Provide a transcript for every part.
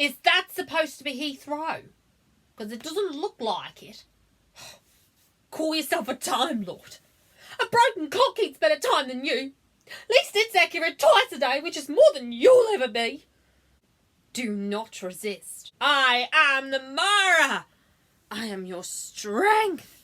Is that supposed to be Heathrow? Because it doesn't look like it. Call yourself a Time Lord. A broken clock keeps better time than you. At least it's accurate twice a day, which is more than you'll ever be. Do not resist. I am the Mara. I am your strength.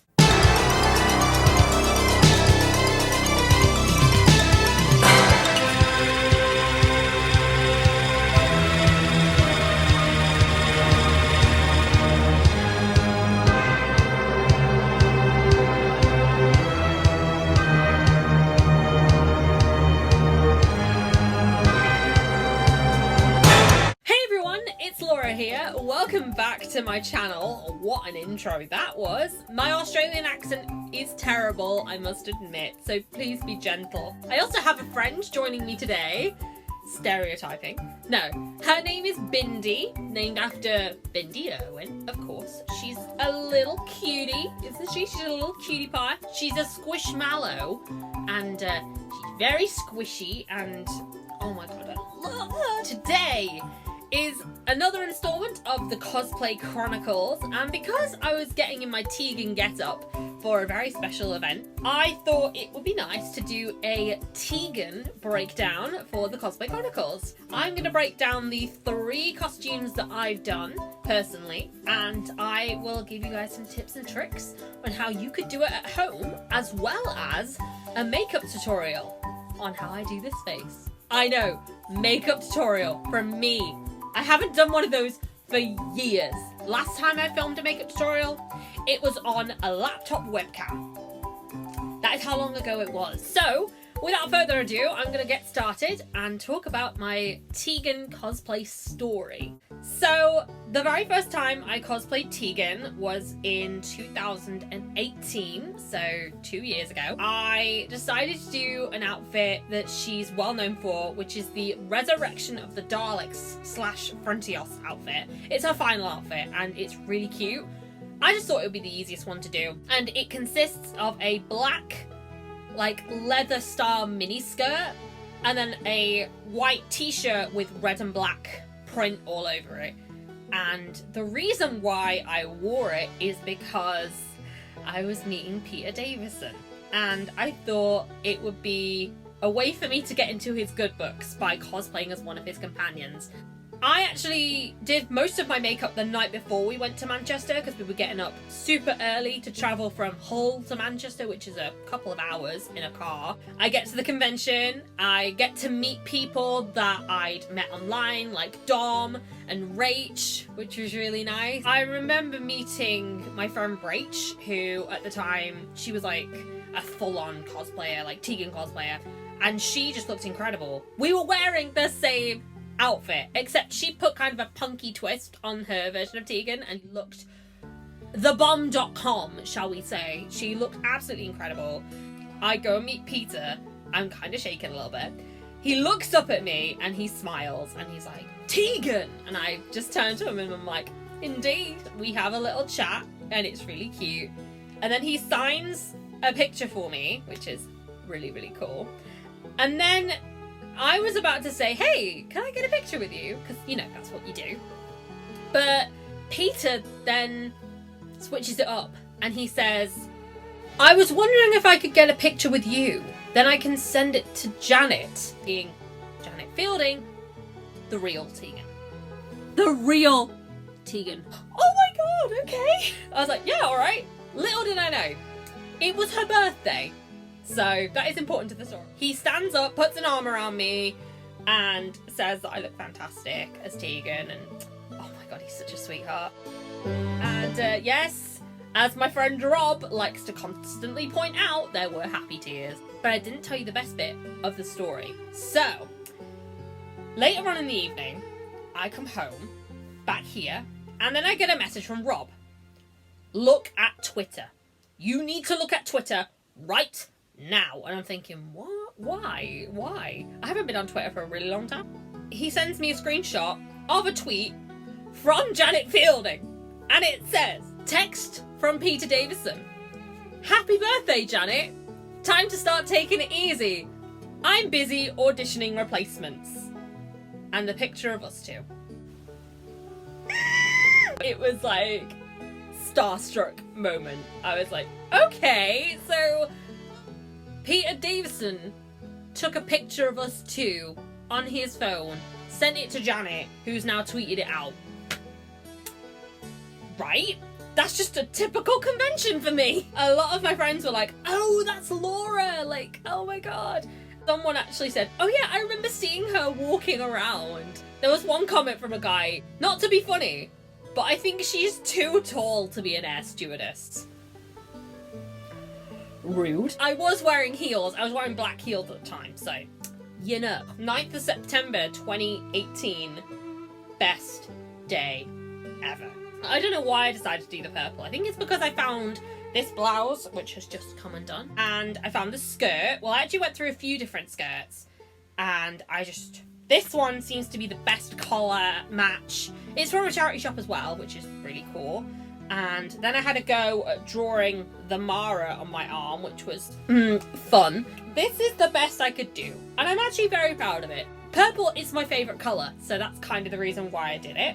It's Laura here. Welcome back to my channel. What an intro that was. My Australian accent is terrible, I must admit, so please be gentle. I also have a friend joining me today. Stereotyping. No, her name is Bindi, named after Bindi Irwin, of course. She's a little cutie, isn't she? She's a little cutie pie. She's a squishmallow, and she's very squishy, and oh my god, I love her. Today is another installment of the Cosplay Chronicles, and because I was getting in my Tegan get-up for a very special event, I thought it would be nice to do a Tegan breakdown for the Cosplay Chronicles. I'm going to break down the 3 costumes that I've done personally, and I will give you guys some tips and tricks on how you could do it at home, as well as a makeup tutorial on how I do this face. I know, makeup tutorial from me. I haven't done one of those for years. Last time I filmed a makeup tutorial, it was on a laptop webcam. That is how long ago it was. So, without further ado, I'm going to get started and talk about my Tegan cosplay story. So, the very first time I cosplayed Tegan was in 2018, so 2 years ago. I decided to do an outfit that she's well known for, which is the Resurrection of the Daleks / Frontios outfit. It's her final outfit and it's really cute. I just thought it would be the easiest one to do. And it consists of a black, like, leather style miniskirt and then a white t-shirt with red and black print all over it. And the reason why I wore it is because I was meeting Peter Davison, and I thought it would be a way for me to get into his good books by cosplaying as one of his companions. I actually did most of my makeup the night before we went to Manchester, because we were getting up super early to travel from Hull to Manchester, which is a couple of hours in a car. I get to the convention, I get to meet people that I'd met online, like Dom and Rach, which was really nice. I remember meeting my friend Rach, who at the time, she was like a full-on cosplayer, like Tegan cosplayer, and she just looked incredible. We were wearing the same outfit, except she put kind of a punky twist on her version of Tegan and looked thebomb.com, shall we say. She looked absolutely incredible. I go and meet Peter. I'm kind of shaking a little bit. He looks up at me and he smiles and he's like, Tegan! And I just turn to him and I'm like, indeed. We have a little chat and it's really cute. And then he signs a picture for me, which is really, really cool. And then I was about to say, hey, can I get a picture with you? Because, you know, that's what you do. But Peter then switches it up and he says, I was wondering if I could get a picture with you. Then I can send it to Janet, being Janet Fielding, the real Tegan. The real Tegan. Oh my god, okay. I was like, yeah, all right. Little did I know, it was her birthday. So that is important to the story. He stands up, puts an arm around me, and says that I look fantastic as Tegan, and oh my god, he's such a sweetheart. And yes, as my friend Rob likes to constantly point out, there were happy tears. But I didn't tell you the best bit of the story. So, later on in the evening, I come home, back here, and then I get a message from Rob. Look at Twitter. You need to look at Twitter right now. And I'm thinking, what? Why? I haven't been on Twitter for a really long time. He sends me a screenshot of a tweet from Janet Fielding. And it says, text from Peter Davison. Happy birthday, Janet. Time to start taking it easy. I'm busy auditioning replacements. And the picture of us two. It was like starstruck moment. I was like, okay, so Peter Davison took a picture of us two on his phone, sent it to Janet, who's now tweeted it out. Right? That's just a typical convention for me. A lot of my friends were like, oh, that's Laura. Like, oh my God. Someone actually said, oh yeah, I remember seeing her walking around. There was one comment from a guy, not to be funny, but I think she's too tall to be an air stewardess. Rude. I was wearing heels. I was wearing black heels at the time, so, you know. 9th of September 2018. Best day ever. I don't know why I decided to do the purple. I think it's because I found this blouse, which has just come undone, and I found the skirt. Well, I actually went through a few different skirts, and this one seems to be the best colour match. It's from a charity shop as well, which is really cool. And then I had a go at drawing the Mara on my arm, which was fun. This is the best I could do, and I'm actually very proud of it. Purple is my favourite colour, so that's kind of the reason why I did it.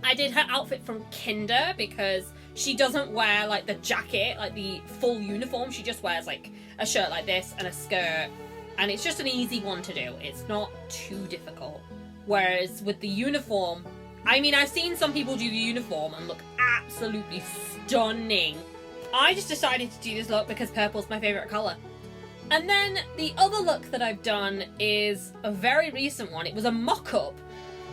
I did her outfit from Kinder because she doesn't wear like the jacket, like the full uniform. She just wears like a shirt like this and a skirt, and it's just an easy one to do. It's not too difficult. Whereas with the uniform, I mean, I've seen some people do the uniform and look absolutely stunning. I just decided to do this look because purple's my favourite colour. And then the other look that I've done is a very recent one. It was a mock-up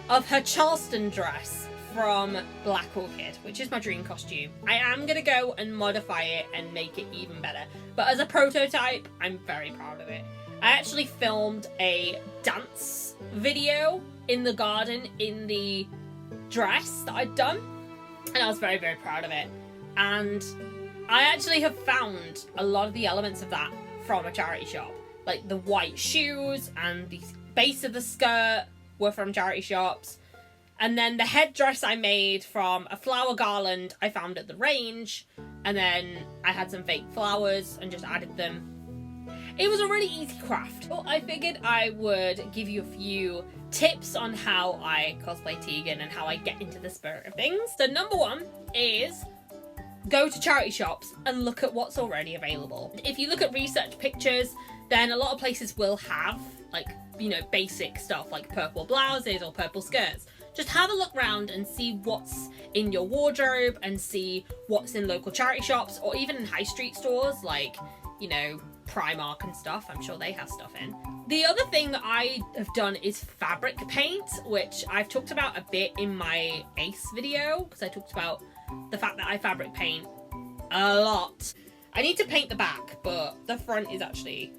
of her Charleston dress from Black Orchid, which is my dream costume. I am going to go and modify it and make it even better. But as a prototype, I'm very proud of it. I actually filmed a dance video in the garden in the dress that I'd done, and I was very, very proud of it. And I actually have found a lot of the elements of that from a charity shop. Like the white shoes and the base of the skirt were from charity shops. And then the headdress I made from a flower garland I found at the range. And then I had some fake flowers and just added them. It was a really easy craft. Well, I figured I would give you a few tips on how I cosplay Tegan and how I get into the spirit of things. So number one is go to charity shops and look at what's already available. If you look at research pictures, then a lot of places will have, like, you know, basic stuff like purple blouses or purple skirts. Just have a look around and see what's in your wardrobe and see what's in local charity shops or even in high street stores like, you know, Primark and stuff. I'm sure they have stuff in. The other thing that I have done is fabric paint, which I've talked about a bit in my Ace video, because I talked about the fact that I fabric paint a lot. I need to paint the back, but the front is actually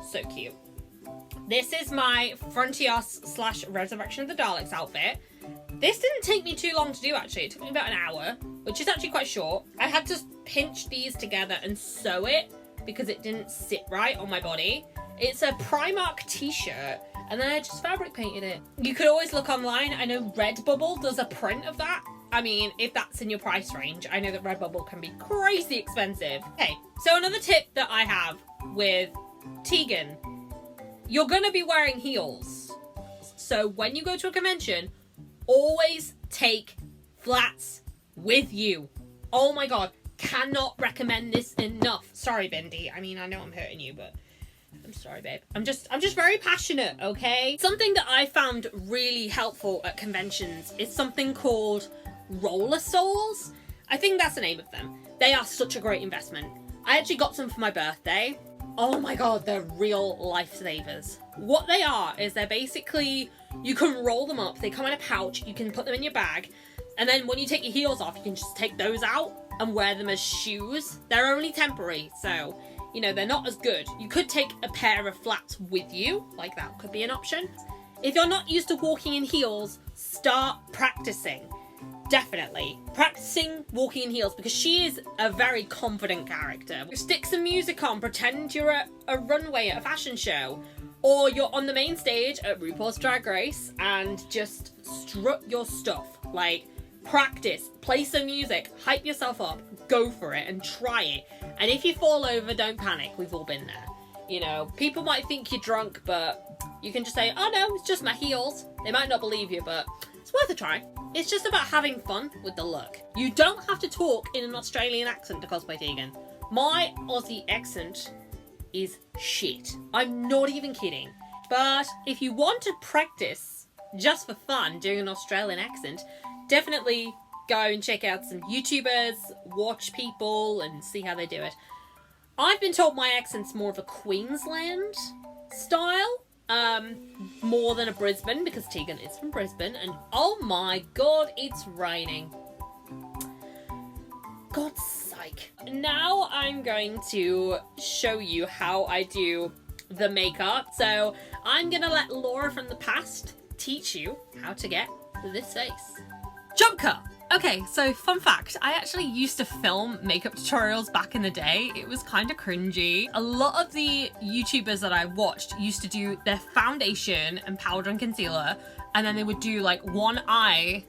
so cute. This is my Frontios / Resurrection of the Daleks outfit. This didn't take me too long to do, actually. It took me about an hour, which is actually quite short. I had to pinch these together and sew it because it didn't sit right on my body. It's a Primark t-shirt, and then I just fabric painted it. You could always look online. I know Redbubble does a print of that. I mean, if that's in your price range, I know that Redbubble can be crazy expensive. Okay, so another tip that I have with Tegan, you're gonna be wearing heels. So when you go to a convention, always take flats with you. Oh my God, cannot recommend this enough. Sorry, Bindi. I mean, I know I'm hurting you, but I'm sorry, babe. I'm just very passionate, okay? Something that I found really helpful at conventions is something called roller soles. I think that's the name of them. They are such a great investment. I actually got some for my birthday. Oh my God, they're real lifesavers. What they are is they're basically, you can roll them up. They come in a pouch. You can put them in your bag. And then when you take your heels off, you can just take those out and wear them as shoes. They're only temporary, so, you know, they're not as good. You could take a pair of flats with you. Like, that could be an option. If you're not used to walking in heels, start practicing. Definitely. Practicing walking in heels, because she is a very confident character. Stick some music on, pretend you're at a runway at a fashion show, or you're on the main stage at RuPaul's Drag Race and just strut your stuff. Like, practice, play some music, hype yourself up, go for it and try it. And if you fall over, don't panic. We've all been there. You know, people might think you're drunk, but you can just say, oh no, it's just my heels. They might not believe you, but it's worth a try. It's just about having fun with the look. You don't have to talk in an Australian accent to cosplay Tegan. My Aussie accent is shit. I'm not even kidding. But if you want to practice just for fun doing an Australian accent, definitely go and check out some YouTubers, watch people and see how they do it. I've been told my accent's more of a Queensland style, more than a Brisbane, because Tegan is from Brisbane, and oh my god, it's raining. God's sake. Now I'm going to show you how I do the makeup. So I'm gonna let Laura from the past teach you how to get this face. Jump cut! Okay, so fun fact, I actually used to film makeup tutorials back in the day. It was kind of cringy. A lot of the YouTubers that I watched used to do their foundation and powder and concealer, and then they would do like one eye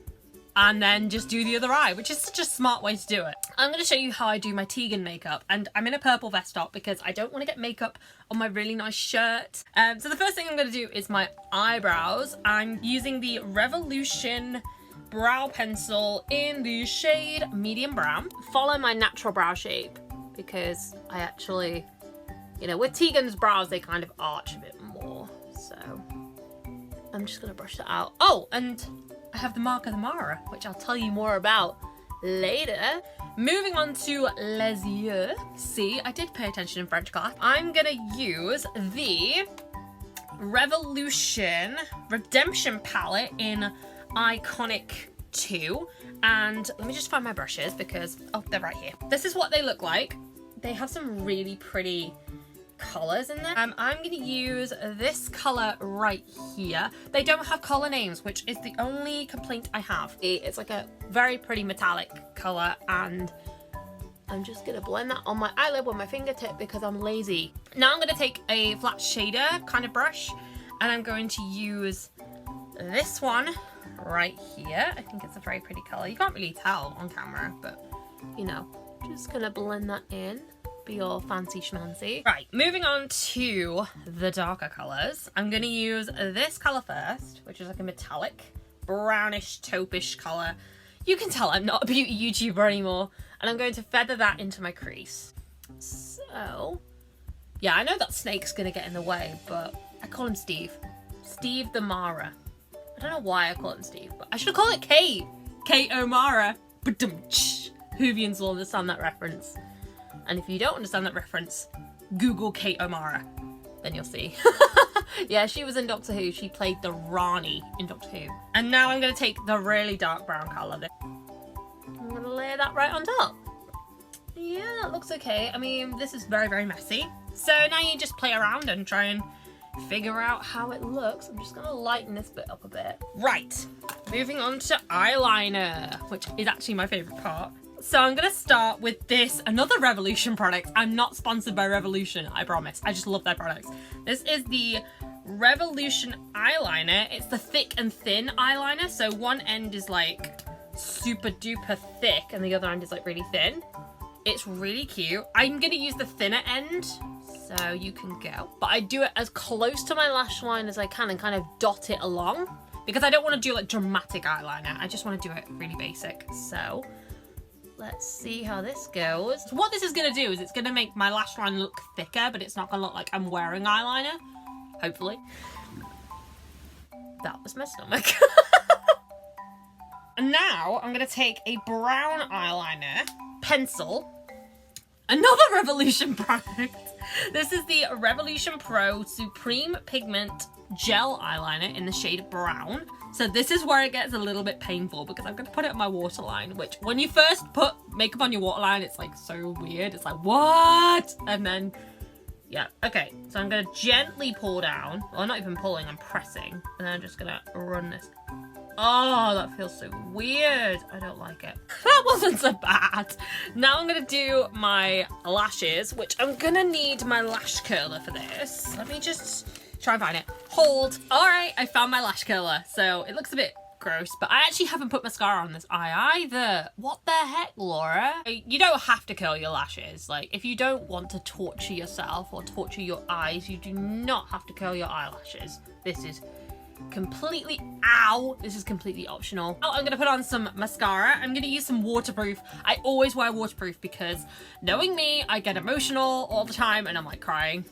and then just do the other eye, which is such a smart way to do it. I'm going to show you how I do my Tegan makeup, and I'm in a purple vest top because I don't want to get makeup on my really nice shirt. So the first thing I'm going to do is my eyebrows. I'm using the Revolution brow pencil in the shade medium brown. Follow my natural brow shape because I actually, you know, with Tegan's brows, they kind of arch a bit more. So I'm just going to brush that out. Oh, and I have the Mark of the Mara, which I'll tell you more about later. Moving on to les yeux. See, I did pay attention in French class. I'm gonna use the Revolution Redemption palette in Iconic 2. And let me just find my brushes because, oh, they're right here. This is what they look like. They have some really pretty colors in there. I'm gonna use this color right here. They don't have color names, which is the only complaint I have. It's like a very pretty metallic color, and I'm just gonna blend that on my eyelid with my fingertip because I'm lazy. Now I'm gonna take a flat shader kind of brush, and I'm going to use this one right here. I think it's a very pretty color. You can't really tell on camera, but you know, just gonna blend that in. Be all fancy schmancy. Right, moving on to the darker colors. I'm gonna use this color first, which is like a metallic brownish taupish color. You can tell I'm not a beauty YouTuber anymore. And I'm going to feather that into my crease. So, yeah, I know that snake's gonna get in the way, but I call him Steve. Steve the Mara. I don't know why I call him Steve, but I should call it Kate. Kate O'Mara. Whovians will understand that reference. And if you don't understand that reference, Google Kate O'Mara. Then you'll see. Yeah, she was in Doctor Who. She played the Rani in Doctor Who. And now I'm going to take the really dark brown colour. I'm going to layer that right on top. Yeah, that looks okay. I mean, this is very, very messy. So now you just play around and try and figure out how it looks. I'm just going to lighten this bit up a bit. Right, moving on to eyeliner, which is actually my favourite part. So I'm going to start with this, another Revolution product. I'm not sponsored by Revolution, I promise. I just love their products. This is the Revolution eyeliner. It's the thick and thin eyeliner. So one end is like super duper thick and the other end is like really thin. It's really cute. I'm going to use the thinner end so you can go. But I do it as close to my lash line as I can and kind of dot it along because I don't want to do like dramatic eyeliner. I just want to do it really basic. So let's see how this goes. So what this is going to do is it's going to make my lash line look thicker, but it's not going to look like I'm wearing eyeliner. Hopefully. That was my stomach. And now I'm going to take a brown eyeliner pencil. Another Revolution product. This is the Revolution Pro Supreme Pigment Gel Eyeliner in the shade brown. So this is where it gets a little bit painful because I'm going to put it on my waterline, which when you first put makeup on your waterline, it's like so weird. It's like, what? And then, yeah, okay. So I'm going to gently pull down. Well, I'm not even pulling, I'm pressing. And then I'm just going to run this. Oh, that feels so weird. I don't like it. That wasn't so bad. Now I'm going to do my lashes, which I'm going to need my lash curler for this. Let me just try and find it. Hold. All right, I found my lash curler. So it looks a bit gross, but I actually haven't put mascara on this eye either. What the heck, Laura? You don't have to curl your lashes. Like, if you don't want to torture yourself or torture your eyes, you do not have to curl your eyelashes. This is completely, ow, this is completely optional. Oh, I'm gonna put on some mascara. I'm gonna use some waterproof. I always wear waterproof because knowing me, I get emotional all the time and I'm like crying.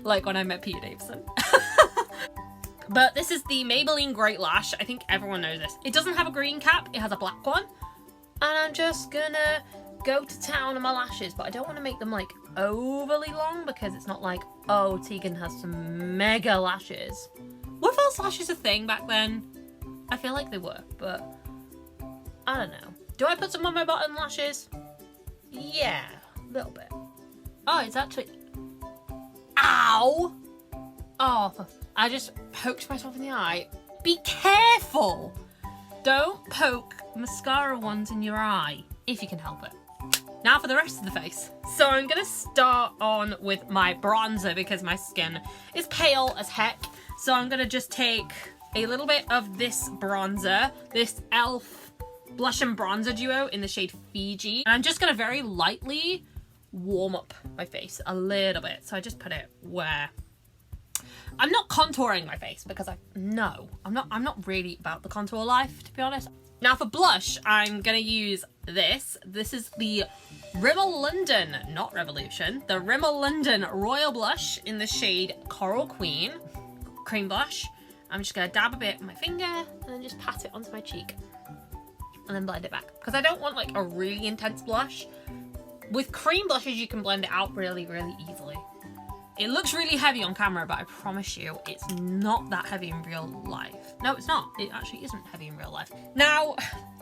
Like when I met Peter Davison. But this is the Maybelline Great Lash. I think everyone knows this. It doesn't have a green cap, it has a black one. And I'm just gonna go to town on my lashes, but I don't want to make them like overly long because it's not like, oh, Tegan has some mega lashes. Were false lashes a thing back then? I feel like they were, but I don't know. Do I put some on my bottom lashes? Yeah, a little bit. Oh, it's actually, ow! Oh, I just poked myself in the eye. Be careful! Don't poke mascara ones in your eye, if you can help it. Now for the rest of the face. So I'm gonna start on with my bronzer because my skin is pale as heck. So I'm gonna just take a little bit of this bronzer, this e.l.f. blush and bronzer duo in the shade Fiji. And I'm just gonna very lightly warm up my face a little bit. So I just put it where I'm not contouring my face because I'm not really about the contour life, to be honest. Now for blush, I'm gonna use this. This is the Rimmel London, not Revolution, the Rimmel London Royal Blush in the shade Coral Queen, cream blush. I'm just gonna dab a bit with my finger and then just pat it onto my cheek and then blend it back. Because I don't want like a really intense blush. With cream blushes, you can blend it out really, really easily. It looks really heavy on camera, but I promise you, it's not that heavy in real life. No, it's not. It actually isn't heavy in real life. Now,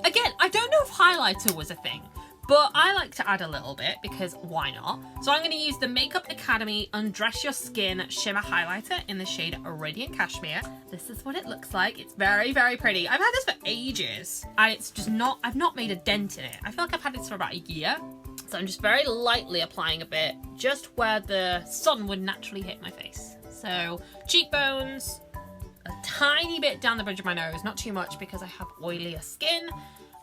again, I don't know if highlighter was a thing, but I like to add a little bit because why not? So I'm going to use the Makeup Academy Undress Your Skin Shimmer Highlighter in the shade Radiant Cashmere. This is what it looks like. It's very, very pretty. I've had this for ages and it's just not, I've not made a dent in it. I feel like I've had this for about a year. So I'm just very lightly applying a bit, just where the sun would naturally hit my face. So cheekbones, a tiny bit down the bridge of my nose, not too much because I have oilier skin,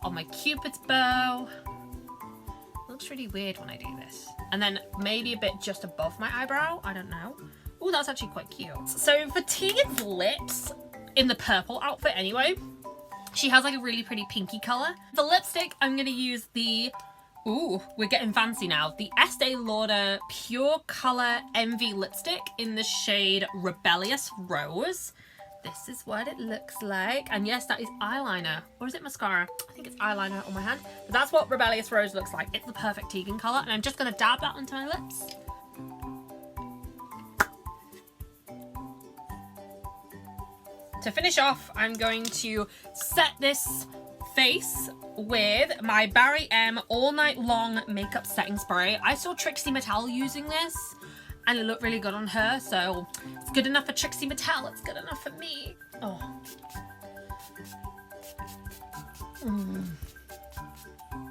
on my cupid's bow. It looks really weird when I do this. And then maybe a bit just above my eyebrow, I don't know. Oh, that's actually quite cute. So for Tegan's lips, in the purple outfit anyway, she has like a really pretty pinky color. For lipstick, I'm gonna use the, ooh, we're getting fancy now. The Estee Lauder Pure Color Envy lipstick in the shade Rebellious Rose. This is what it looks like. And yes, that is eyeliner. Or is it mascara? I think it's eyeliner on my hand. But that's what Rebellious Rose looks like. It's the perfect Tegan color. And I'm just gonna dab that onto my lips. To finish off, I'm going to set this face with my Barry M All Night Long Makeup Setting Spray. I saw Trixie Mattel using this and it looked really good on her, so it's good enough for Trixie Mattel, it's good enough for me. Oh.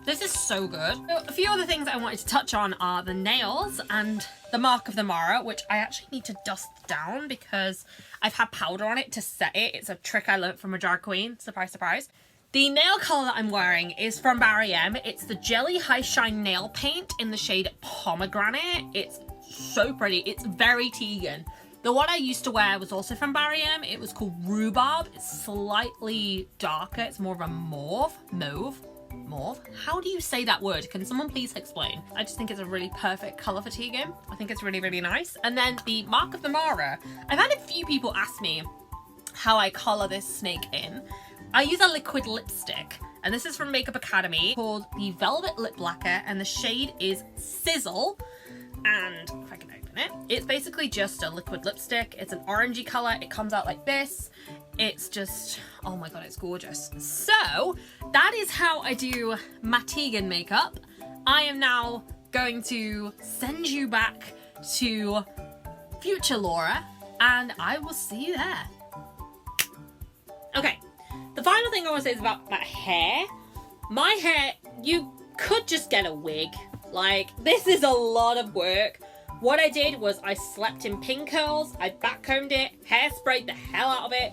This is so good. So a few other things I wanted to touch on are the nails and the Mark of the Mara, which I actually need to dust down because I've had powder on it to set it. It's a trick I learned from a drag queen, surprise, surprise. The nail colour that I'm wearing is from Barry M. It's the Jelly High Shine Nail Paint in the shade Pomegranate. It's so pretty. It's very Tegan. The one I used to wear was also from Barry M. It was called Rhubarb. It's slightly darker. It's more of a mauve. How do you say that word? Can someone please explain? I just think it's a really perfect colour for Tegan. I think it's really, really nice. And then the Mark of the Mara. I've had a few people ask me how I colour this snake in. I use a liquid lipstick, and this is from Makeup Academy called the Velvet Lip Lacquer, and the shade is Sizzle. And if I can open it, it's basically just a liquid lipstick. It's an orangey colour. It comes out like this. It's just, oh my god, it's gorgeous. So that is how I do my Tegan makeup. I am now going to send you back to future Laura, and I will see you there. Okay. The final thing I want to say is about my hair. My hair, you could just get a wig. Like, this is a lot of work. What I did was I slept in pin curls, I backcombed it, hairsprayed the hell out of it,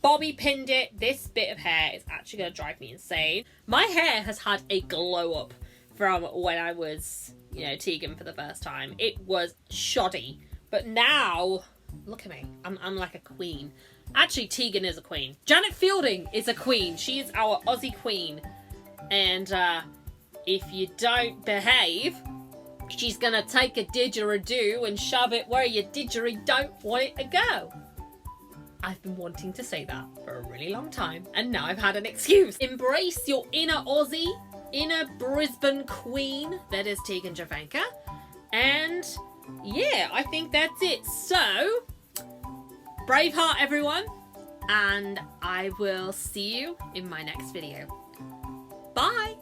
bobby pinned it. This bit of hair is actually going to drive me insane. My hair has had a glow up from when I was, you know, Tegan for the first time. It was shoddy. But now, look at me. I'm like a queen. Actually, Tegan is a queen. Janet Fielding is a queen. She is our Aussie queen. And if you don't behave, she's gonna take a didgeridoo and shove it where your didgeridoo don't want it to go. I've been wanting to say that for a really long time, and now I've had an excuse. Embrace your inner Aussie, inner Brisbane queen that is Tegan Jovanka. And yeah, I think that's it. So, Braveheart everyone, and I will see you in my next video. Bye!